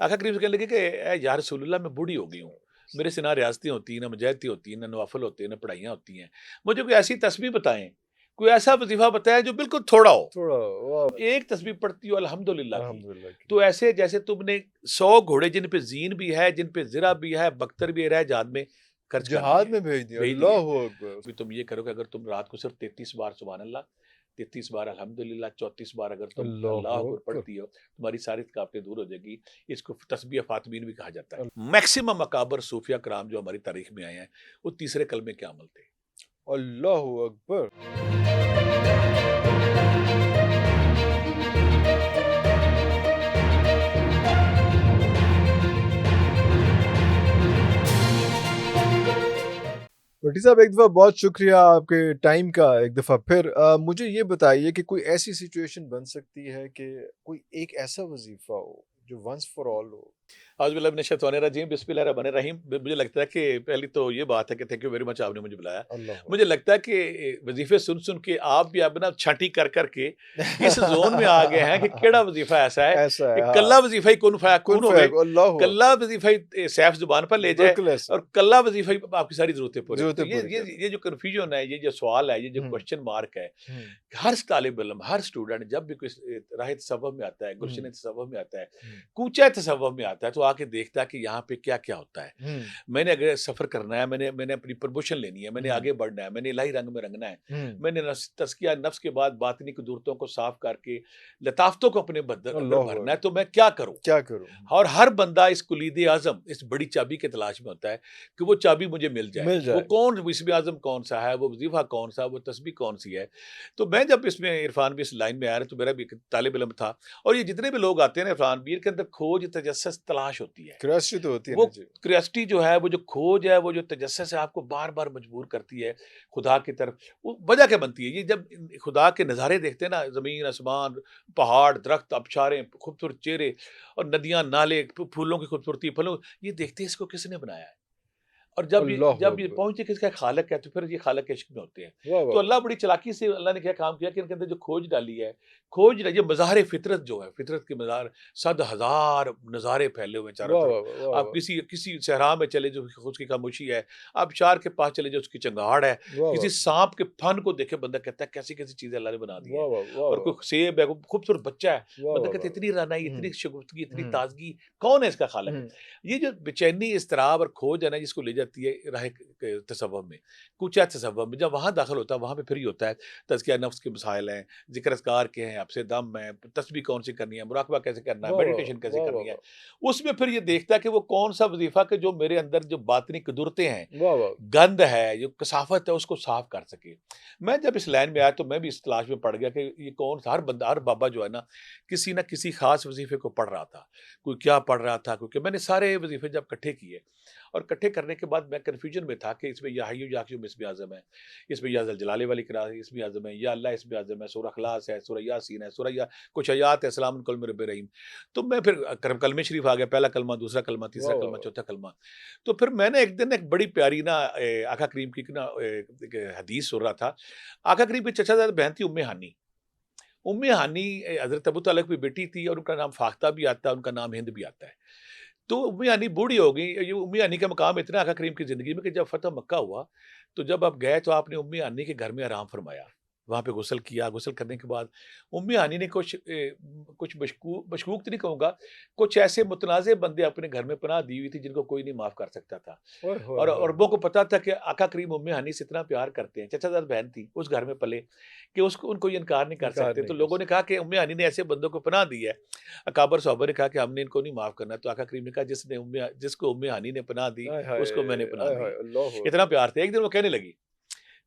आका करीम से कहने लगे कि "ए या रसूलल्लाह, मैं बूढ़ी हो गई हूँ। मेरे से ना रियाज़तें होती हैं, ना मुजाहिदतें होती हैं, ना नवाफ़िल होते हैं, ना पढ़ाइयाँ होती हैं। मुझे कोई ऐसी तस्बीह बताएँ, कोई ऐसा वज़ीफ़ा बताएँ जो बिल्कुल थोड़ा हो। थोड़ा वाह! एक तस्बीह पढ़ती हो अल्हम्दुलिल्लाह की। अल्हम्दुलिल्लाह की। तो ऐसे जैसे तुमने 100 घोड़े जिन पे ज़ीन भी है, जिन पे ज़िरा भी है, बख्तर भी है, जहाद में खर्च कर दिए जहाद हैं, में भेज दिया, भेज दिए हैं। अल्लाहु अकबर! अभी तुम ये करो कि अगर तुम रात को सिर्फ 33 बार सुभान अल्लाह, 33 बार अल्हम्दुलिल्लाह, 34 बार अगर तुम अल्लाह अल्लाहु अकबर अकबर! पढ़ती हो, तुम्हारी सारी थकावटें दूर हो जाएगी। इसको तस्बीह फातमीन भी कहा जाता है। अल मैक्सिमम अकाबर सूफिया कराम जो हमारी तारीख में आए हैं, वो तीसरे कलमे के अमल थे। अल्लाहु अकबर! भट्टी साहब, एक दफ़ा बहुत शुक्रिया आपके टाइम का। एक दफ़ा फिर मुझे ये बताइए कि कोई ऐसी सिचुएशन बन सकती है कि कोई एक ऐसा वज़ीफ़ा हो जो वन्स फॉर ऑल हो? औज़ुबिल्लाहि मिनश्शैतानिर्रजीम, बिस्मिल्लाहिर्रहमानिर्रहीम। मुझे लगता है कि पहली तो ये बात है कि थैंक यू वेरी मच, आपने मुझे बुलाया। अल्लाह मुझे लगता है कि वज़ीफ़े सुन-सुन के आप भी अब ना छाँटी कर के इस ज़ोन में आ गए हैं कि केड़ा वज़ीफ़ा ऐसा है ऐसा कि है, हाँ। कल्ला वज़ीफ़ा ही कुन कुन फयाकुन होवे, फयक अल्लाहु कल्ला अकबर! वज़ीफ़ा ही सैफ ज़ुबान पर ले जाए बिल्कुल ऐसा। और कल्ला वज़ीफ़ा ही आपकी सारी ज़रूरतें पूरे करे। तो ज़रूरतें ये पूरी ये कर दे। ये जो कन्फ्यूज़न है, ये जो सवाल है, ये जो हुँ, क्वेश्चन मार्क है, हुँ, हर तालिब इल्म, हर स्टूडेंट जब भी कोई राह तसव्वुफ़ में आता है, हुँ, गुलशन तसव्वुफ़ में आता है, हुँ, कूचा तसव्वुफ़ में आता है, तो आके देखता है कि यहाँ पे क्या-क्या होता है। हुँ, मैंने अगर सफ़र करना है, मैंने मैंने अपनी प्रमोशन लेनी है, मैंने हुँ, आगे बढ़ना है, मैंने इलाही रंग में रंगना है, हुँ। मैंने तज़किया नफ्स के बाद बातिनी कुदरतों को साफ़ करके लताफ़तों को अपने अंदर अल्लाहु भरना है, अकबर! तो मैं क्या करूँ? क्या करूँ? और हर बंदा इस कुलीद-ए-आज़म, इस बड़ी चाबी की तलाश में होता है कि वो चाबी मुझे मिल जाए। मिल वो जाए। कौन इस्म-ए-आज़म कौन-सा है, वो वज़ीफ़ा कौन-सा, वो तस्बीह कौन-सी है। तो मैं जब इसमें इरफ़ान भी इस लाइन में आया ना, तो मेरा भी एक तालिब इल्म था और ये जितने भी लोग आते हैं ना इरफ़ान भी, इनके अंदर खोज, तजस्सुस, तलाश होती है। क्यूरियोसिटी तो होती है वो ना जी। क्यूरियोसिटी जो है, वो जो खोज है, वो जो तजस्सुस है, आपको बार-बार मजबूर करती है खुदा की तरफ। वो वजह क्या बनती है? ये जब खुदा के नज़ारे देखते हैं ना, ज़मीन, आसमान, पहाड़, दरख्त, आबशारें, खूबसूरत चेहरे और नदियाँ, नाले, फूलों की खूबसूरती, फलों, ये देखते हैं इसको किसने बनाया है? और अल्लाहु जब ये अकबर! पहुँचे कि इसका खालिक है, तो फिर ये खालिक के इश्क में होते हैं। वाह, तो वाह! अल्लाह बड़ी चालाकी से अल्लाह ने क्या काम किया कि इनके अंदर जो खोज डाली है, ये मज़ाहिर फ़ितरत जो है, फ़ितरत के मज़ार सद हज़ार नज़ारे फैले हुए हैं चारों वाह, तरफ। वाह, वाह, वाह, आप वाह! किसी किसी सहरा में चले जाओ, उसकी खामोशी है। आप शार के पास चले जाओ, उसकी चंगाहट है। वाह, किसी वाह! साँप के फन को देखे बंदा कहता है कैसी-कैसी चीज़ें अल्लाह ने बना दी वाह, हैं। वाह, वाह, और वाह! कोई सेब है, कोई खूबसूरत बच्चा है, वाह, बंदा वाह, कहता है वाह! इतनी रानाई, हुँ, इतनी शगुफ्तगी, इतनी हुँ, ताज़गी, कौन है इसका खालिक? हुँ, ये जो बेचैनी, इज़्तिराब और खोज है ना, जिसको ले जाती है राह तसव्वुफ़ में, कूचा तसव्वुफ़ में, जब वहाँ दाखिल होता है, वहाँ पे फिर ये होता है तज़किया नफ्स के मसाइल हैं, ज़िक्र अज़कार के हैं, हफ्स दम है, तस्बीह कौन-सी करनी है, मुराक़बा कैसे करना है, वाह, वाह, मेडिटेशन कैसे वाह, वाह, करनी है। वाह! उसमें फिर ये देखता है कि वो कौन-सा वज़ीफ़ा के जो मेरे अंदर जो बातिनी कुदरतें हैं, वाह, वाह! गंध है, जो कसाफ़त है, उसको साफ़ कर सके। मैं जब इस लाइन में आया, तो मैं भी इस तलाश में पड़ गया कि ये कौन-सा हर बंदा, हर बाबा जो है ना, किसी न किसी ख़ास वज़ीफ़े को पढ़ रहा था। कोई क्या पढ़ रहा था, क्योंकि मैंने सारे वज़ीफ़े जब इकट्ठे किए और इकट्ठे करने के बाद मैं कन्फ्यूज़न में था कि इसमें या हय्यु या क़य्यूम इस्म आज़म है, इसमें या ज़ल जलाले वाली किरात इस्म आज़म है, या अल्लाह इस्म आज़म है, सूरह इख़लास है, सूरह यासीन है, कुछ आयात है, सलामुन कौलन मिर रब्बिर रहीम। तो मैं फिर कलमे शरीफ आ गया, पहला कलमा, दूसरा कलमा, तीसरा वाह, वाह, कलमा, वाह! चौथा कलमा। तो फिर मैंने एक दिन एक बड़ी प्यारी ना आका करीम की ना एक हदीस सुन रहा था। आका करीम की चचाज़ाद बहन थी उम्मे हानी। उम्मे हानी हज़रत अबू तालिब की बेटी थी और उनका नाम फाख्ता भी आता है, उनका नाम हिंद भी आता है। तो उम्मे हानी बूढ़ी हो गई। ये उम्मे हानी का मकाम इतना आका करीम की ज़िंदगी में कि जब फ़तह मक्का हुआ, तो जब आप गए, तो आपने उम्मे हानी के घर में आराम फ़रमाया। वहाँ पे गुस्ल किया, गुस्ल करने के बाद उम्मे हानी ने कुछ मशकूक तो नहीं कहूँगा, कुछ ऐसे मुतनाज़े बंदे अपने घर में पनाह दी हुई थी, जिनको कोई नहीं माफ़ कर सकता था। ओए होए और होए अरबों होए! को पता था कि आका करीम उम्मे हनी से इतना प्यार करते हैं, चचाज़ाद बहन थी, उस घर में पले, कि उसको उनको ये इनकार नहीं कर इनकार सकते। नहीं तो कर लोगों ने सकते। कहा कि उम्मे हनी ने ऐसे बंदों को पनाह दी है। अकाबर सहाबा ने कहा कि हमने इनको नहीं माफ़ करना। तो आका करीम ने कहा जिसको उम्मे हनी ने पनाह दी, आय हाय! उसको मैंने पनाह आय दी हाय! है। अल्लाहु इतना अकबर! प्यार था। एक दिन वो कहने लगी,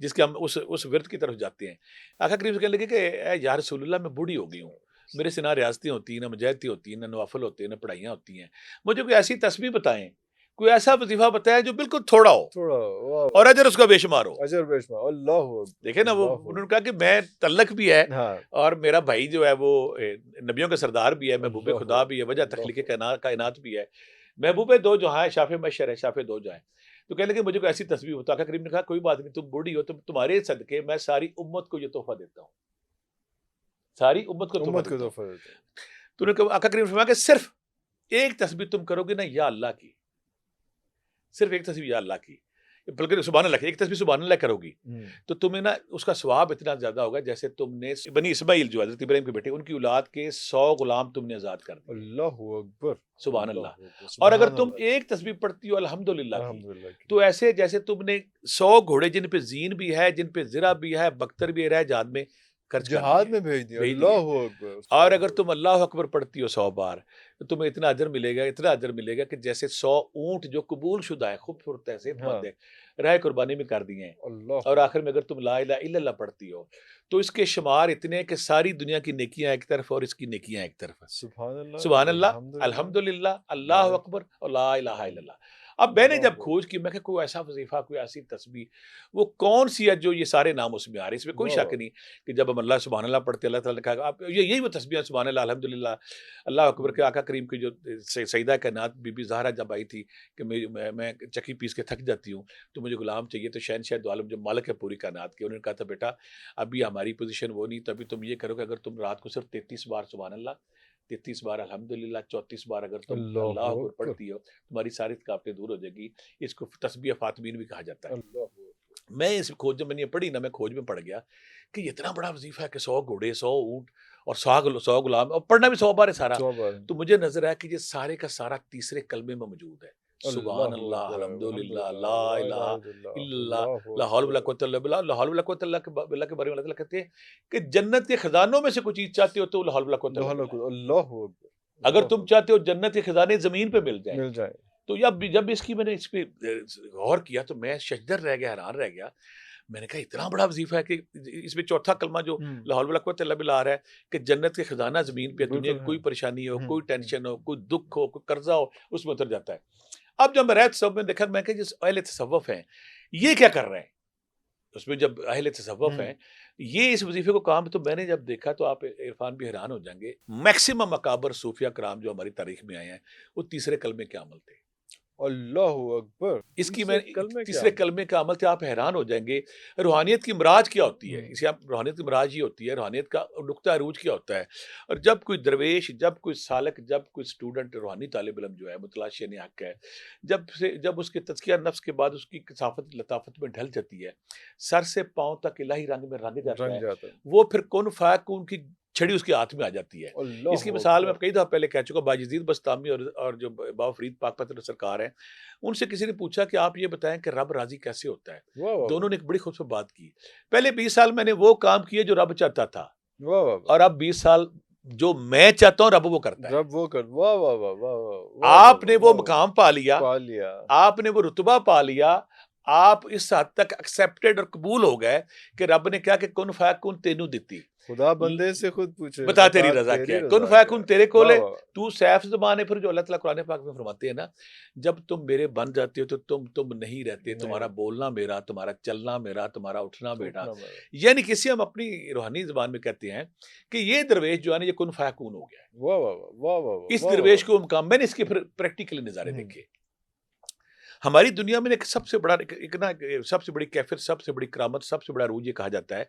जिसके हम उस विर्द की तरफ जाते हैं। आका करीम से कहने लगे कि ए या रसूलल्लाह, मैं बूढ़ी हो गई हूँ। मेरे से ना रियाज़तें होती हैं, ना मुजाहिदतें होती हैं, ना नवाफ़िल होते हैं, ना पढ़ाइयाँ होती हैं। मुझे कोई ऐसी तस्बीह बताएँ, कोई ऐसा वज़ीफ़ा बताएँ जो बिल्कुल थोड़ा हो थोड़ा वाह, और वाह! अजर उसका बेशुमार हो। अजर बेशुमार अल्लाहु अकबर! देखिए ना, वो अल्लाहु उन्होंने कहा कि मैं तल्लक भी है हाँ, और मेरा भाई जो है वो नबियों का सरदार भी है, महबूब अल्लाहु खुदा भी है, अकबर! वजह तख़लीक़ अल्लाहु अकबर! कायनात भी है। महबूब दो जहाँ है, शाफ़े मशर है, शाफ़े दो जहाँ है। तो कहने लगे मुझे कोई ऐसी तस्बीह बता। आका करीम ने कहा कोई बात नहीं, तुम बूढ़ी हो, तुम्हारे सदके मैं सारी उम्मत को ये तोहफ़ा देता हूँ। सारी उम्मत को तोहफ़ा उम्मत को देता हूँ। तोहफ़ा देता हूँ। तो उन्होंने कहा, आका करीम ने फरमाया कि सिर्फ़ एक तस्बीह तुम करोगे ना या अल्लाह की, सिर्फ एक तस्बीह या अल्लाह की, बल्कि सुभान अल्लाह की, एक तस्बीह सुभान अल्लाह करोगी, हुँ। तो तुम्हें ना उसका सवाब इतना ज़्यादा होगा जैसे तुमने बनी इस्माइल जो हज़रत इब्राहीम के बेटे, उनकी औलाद के 100 गुलाम तुमने आज़ाद कर दिए। अल्लाहु अकबर! सुभान अल्लाहु अल्लाह। अकबर! और अगर सुभान तुम अल्लाह! एक तस्बीह पढ़ती हो अल्हम्दुलिल्लाह की, अल्हम्दुलिल्लाह की। तो ऐसे जैसे तुमने 100 घोड़े जिन पे ज़ीन भी है, जिन पे ज़िरा भी है, बख्तर भी है, जहाद में खर्च कर जहाद दिए, में भेज दिया, भेज दिए। अल्लाहु अकबर! और अल्लाहु अगर अकबर! तुम अल्लाहु अकबर पढ़ती हो 100 बार, तो तुम्हें इतना अजर मिलेगा कि जैसे 100 ऊँट जो कबूल-शुदा है, खूबसूरत है, सेहतमंद हाँ, है, राह कुर्बानी में कर दिए हैं। और अल्लाहु आखिर में अकबर! अगर तुम ला इलाहा इल्लल्लाह पढ़ती हो, तो इसके शुमार इतने हैं कि सारी दुनिया की नेकियाँ एक तरफ और इसकी नेकियाँ एक तरफ। सुभान अल्लाह, सुभान अल्लाह, अल्हम्दुलिल्लाह, अल्हम्दुलिल्लाह, ला अल्लाहु अकबर और ला इलाहा इलाहा इल्लल्लाह। अब मैंने जब अल्लाहु खोज की, मैं कहा कोई ऐसा वज़ीफ़ा, कोई ऐसी तस्बीह, वो कौन-सी है जो ये सारे नाम उसमें आ रहे हैं, इसमें कोई वाह, शक वाह! नहीं कि जब हम अल्लाह सुभान अल्लाह पढ़ते हैं, अल्लाह ताला ने कहा आप ये यही वो तस्बीह है सुभान अल्लाह, अल्हम्दुलिल्लाह, अल्लाहु अकबर हुँ, के आका करीम की जो सईदा कायनात बीबी ज़हरा जब आई थी कि मैं चक्की पीस के थक जाती हूँ, तो मुझे गुलाम चाहिए, तो शहंशाह दो आलम जो मालिक है पूरी कायनात के, उन्होंने कहा था बेटा अभी हमारी पोज़ीशन वो नहीं, तो अभी तुम ये करो कि अगर तुम रात को सिर्फ 33 बार सुभान अल्लाह, 33 बार अल्हम्दुलिल्लाह, 34 बार अगर तुम अल्लाहु अल्लाहु अकबर अकबर! पढ़ती हो, तुम्हारी सारी थकावटें दूर हो जाएगी। इसको तस्बीह फातमीन भी कहा जाता है। अल्लाहु अकबर! मैं इस खोज जब मैंने ये पढ़ी ना, मैं खोज में पड़ गया कि ये इतना बड़ा वज़ीफ़ा है कि 100 घोड़े, 100 ऊँट और 100 गुलाम और पढ़ना भी 100 बार है सारा। 100 बार। तो मुझे नज़र आया कि ये सारे का सारा तीसरे कलमे में मौजूद है। सुभान अल्लाहु अल्लाह, अकबर! अल्हम्दुलिल्लाह, अल्हम्दुलिल्लाह, ला ला इलाहा इलाहा इल्लल्लाह, इल्लल्लाह, अल्लाहु ला हौल वला अकबर! कुव्वता इल्ला बिल्लाह, ला हौल वला कुव्वता बिल्लाह के बारे में अल्लाह ताला कहते हैं कि जन्नत के खजानों में से कोई चीज़ चाहते हो तो ला हौल वला कुव्वता इल्ला अल्लाहु बिल्लाह। अकबर! अल्लाहु अकबर! अगर अल्लाहु तुम अकबर! चाहते हो जन्नत के खजाने ज़मीन पे मिल जाएँ, मिल जाए। तो जब जब इसकी मैंने इस पे गौर किया तो मैं शजदर रह गया, हैरान रह गया। मैंने कहा इतना बड़ा वज़ीफ़ा है कि इसमें चौथा कलमा जो हुँ, ला हौल वला कुव्वता इल्ला बिल्लाह आ रहा है कि जन्नत के खजाना ज़मीन पे है, दुनिया बिल्कुल की है। कोई परेशानी हो, हुँ, कोई हुँ। टेंशन हो, कोई दुःख हो, कोई कर्ज़ा हो, उसमें उतर जाता है। अब जब मैं रहत तसव्वुफ़ में देखा, मैं कहा जिस अहले तसव्वुफ़ हैं, ये क्या कर रहे हैं? उसमें जब अहले तसव्वुफ़ हुँ, हैं, ये इस वज़ीफ़े को काम, तो मैंने जब देखा तो आप इरफ़ान भी हैरान हो जाएँगे। मैक्सिमम अकाबर सूफ़िया कराम जो हमारी तारीख़ में आए हैं, वो तीसरे कलमे के अमल थे। अल्लाहु अकबर! इसकी मैं तीसरे कलमे क्या तीसरे अमल? कलमे का अमल थे, आप हैरान हो जाएँगे। रूहानियत की मराज क्या होती है? हुँ, इसे आप रूहानियत की मराज ये होती है, रूहानियत का नुक्ता अरूज क्या होता है? और जब कोई दरवेश, जब कोई सालक, जब कोई स्टूडेंट रूहानी तालिब इल्म जो है, मुतलाशियन हक़ है, जब उसके तज़किया नफ्स के बाद उसकी कसाफ़त लताफ़त में ढल जाती है, सर से पाँव तक इलाही रंग में रंग जाता रंग है, जाता है। वो फिर कुन फ़यकून की छड़ी उसके हाथ में आ जाती है। इसकी अल्लाहु मिसाल मैं अकबर! कई दफ़ा पहले कह चुका, बायज़ीद बस्तामी और जो बाबा फ़रीद पाकपतन सरकार हैं, उनसे किसी ने पूछा कि आप ये बताएँ कि रब राज़ी कैसे होता है? वाह, वाह, वाह! दोनों ने एक बड़ी खूबसूरत बात की। पहले 20 साल मैंने वो काम किए जो रब चाहता था, वाह, वाह, वाह! और अब 20 साल जो मैं चाहता हूँ रब वो करता है। रब वो कर वाह, वाह, वाह, वाह, वाह! वाह, वाह, वाह! आपने वो वाह, वाह! मकाम पा लिया, पा लिया। आपने वो रुतबा पा लिया, आप इस हद तक एक्सेप्टेड और कबूल हो गए कि रब ने कहा कि कुन फयकुन तेनू दित्ती। खुदा ल बंदे से खुद पूछे, बता तेरी बता रज़ा क्या तेरी है? कुन रज़ा क्या फयकुन है? तेरे कोल वाह, है, वाह, वाह! तू सैफ ज़बान है, फिर जो अल्लाह ताला कुरान पाक में फरमाते हैं ना, जब तुम मेरे बन जाते हो तो तुम नहीं रहते, नहीं तुम्हारा बोलना मेरा, तुम्हारा चलना मेरा, तुम्हारा उठना मेरा। उठना मेरा। यानी कि इसे हम अपनी रूहानी ज़बान में कहते हैं कि ये दरवेश जो है ना, ये कुन फयकुन हो गया है। वाह, वाह, वाह! वाह, वाह, वाह! इस वाह, वाह, दरवेश वाह! को मकाम, मैंने इसके फिर प्रैक्टिकली नज़ारे हुँ, देखे। हमारी दुनिया में एक सबसे बड़ा एक ना सबसे बड़ी कैफियत, सबसे बड़ी करामत, सबसे बड़ा अरूज ये कहा जाता है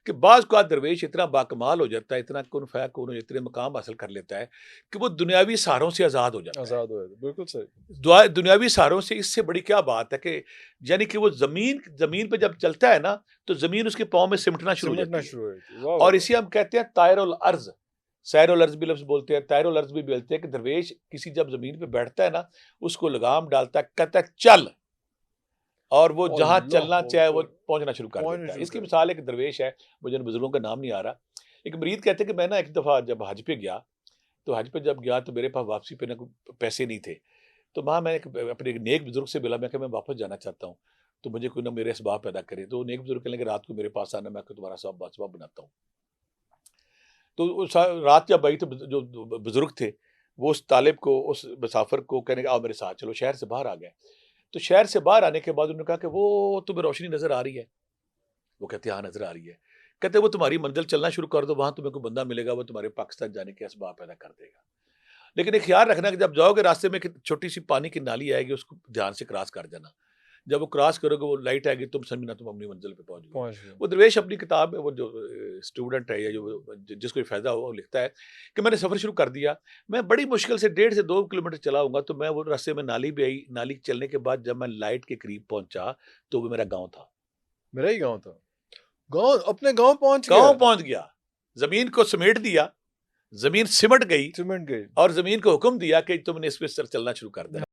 कि बाज़ औक़ात दरवेश इतना बाकमाल हो जाता है, इतना कुन फ़यकुन, इतने मकाम हासिल कर लेता है कि वो दुनियावी सहारों से आज़ाद हो जाता है। आज़ाद हो जाते बिल्कुल सही। दुनियावी सहारों से इससे बड़ी क्या बात है कि यानी कि वो ज़मीन ज़मीन पे जब चलता है ना, तो ज़मीन उसके पाँव में सिमटना शुरू हो सिमटना जाती है। शुरू हो जाती है। वाह, वाह, और वाह! इसे हम कहते हैं तायरुल अर्ज़, सैरुल अर्ज़ भी लफ्ज़ बोलते हैं, तायरुल अर्ज़ भी बोलते हैं कि दरवेश किसी जब ज़मीन पे बैठता है ना, उसको लगाम डालता है, कहता है चल, और वो जहाँ चलना अल्लाहु चाहे वो अकबर! पहुँचना शुरू कर पहुँचना देता है। शुरू इसकी कर मिसाल एक दरवेश है, मुझे उन बुज़ुर्गों का नाम नहीं आ रहा। एक मुरीद कहते हैं कि मैं ना एक दफ़ा जब हज पे गया, तो हज पे जब गया तो मेरे पास वापसी पे ना कोई पैसे नहीं थे। तो वहाँ मैं एक अपने एक नेक बुज़ुर्ग से मिला, मैं कहा मैं वापस जाना चाहता हूँ, तो मुझे कोई ना मेरे असबाब पैदा करे। तो वो नेक बुज़ुर्ग कहने लगे रात को मेरे पास आना, मैं तुम्हारा सब असबाब बनाता हूँ। तो उस रात जब आई तो जो बुज़ुर्ग थे, वो उस तालिब को, उस मुसाफ़िर को कहने लगे आओ मेरे साथ चलो, शहर से बाहर आ गए। तो शहर से बाहर आने के बाद उन्होंने कहा कि वो तुम्हें रोशनी नज़र आ रही है? वो कहते हैं हाँ, नज़र आ रही है। कहते हैं वो तुम्हारी मंज़िल चलना शुरू कर दो, वहाँ तुम्हें कोई बंदा मिलेगा, वो तुम्हारे पाकिस्तान जाने के असबाब पैदा कर देगा। लेकिन एक ख़्याल रखना कि जब जाओगे रास्ते में एक छोटी-सी पानी की नाली आएगी, उसको ध्यान से क्रॉस कर जाना। जब वो क्रॉस करोगे वो लाइट आएगी, तुम समझना तुम अपनी मंजिल पे पहुंच गए। पहुँच गए। वो दरवेश अपनी किताब में, वो जो स्टूडेंट है या जो जिसको ये फायदा हुआ, वो लिखता है कि मैंने सफर शुरू कर दिया, मैं बड़ी मुश्किल से 1.5 से 2 किलोमीटर चला होऊंगा, तो मैं वो रास्ते में नाली भी आई, नाली चलने के बाद जब मैं लाइट के करीब पहुंचा तो वो मेरा गांव था। मेरा ही गाँव था। गाँव अपने गाँव पहुँच गांव गया? पहुंच गया, जमीन को समेट दिया, जमीन सिमट गई सिमट गई। और जमीन को हुक्म दिया कि तुमने इस पे चलना शुरू कर देना।